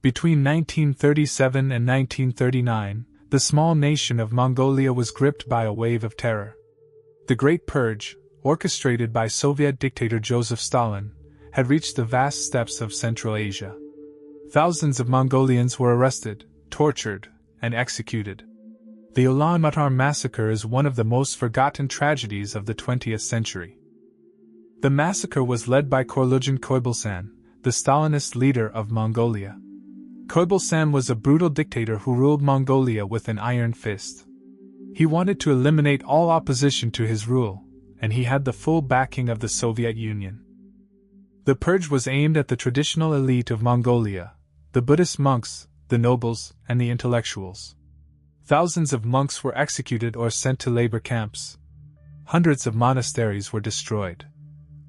Between 1937 and 1939, the small nation of Mongolia was gripped by a wave of terror. The Great Purge, orchestrated by Soviet dictator Joseph Stalin, had reached the vast steppes of Central Asia. Thousands of Mongolians were arrested, tortured, and executed. The Ulaanbaatar Massacre is one of the most forgotten tragedies of the 20th century. The massacre was led by Khorloogiin Choibalsan, the Stalinist leader of Mongolia. Choibalsan was a brutal dictator who ruled Mongolia with an iron fist. He wanted to eliminate all opposition to his rule, and he had the full backing of the Soviet Union. The purge was aimed at the traditional elite of Mongolia, the Buddhist monks, the nobles, and the intellectuals. Thousands of monks were executed or sent to labor camps. Hundreds of monasteries were destroyed.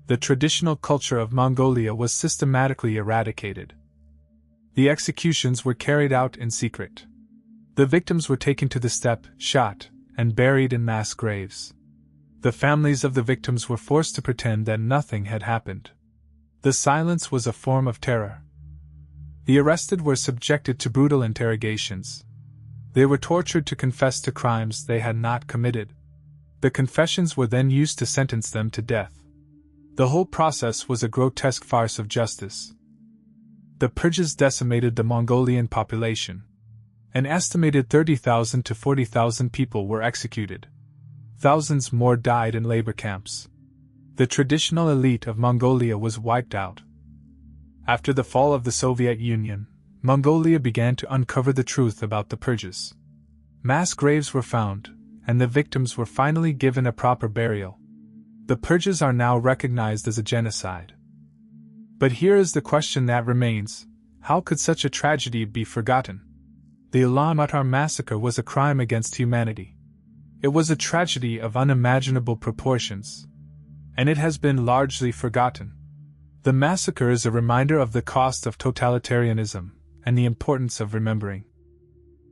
The traditional culture of Mongolia was systematically eradicated. The executions were carried out in secret. The victims were taken to the steppe, shot, and buried in mass graves. The families of the victims were forced to pretend that nothing had happened. The silence was a form of terror. The arrested were subjected to brutal interrogations. They were tortured to confess to crimes they had not committed. The confessions were then used to sentence them to death. The whole process was a grotesque farce of justice. The purges decimated the Mongolian population. An estimated 30,000 to 40,000 people were executed. Thousands more died in labor camps. The traditional elite of Mongolia was wiped out. After the fall of the Soviet Union, Mongolia began to uncover the truth about the purges. Mass graves were found, and the victims were finally given a proper burial. The purges are now recognized as a genocide. But here is the question that remains: how could such a tragedy be forgotten? The Ulaanbaatar Massacre was a crime against humanity. It was a tragedy of unimaginable proportions. And it has been largely forgotten. The massacre is a reminder of the cost of totalitarianism and the importance of remembering.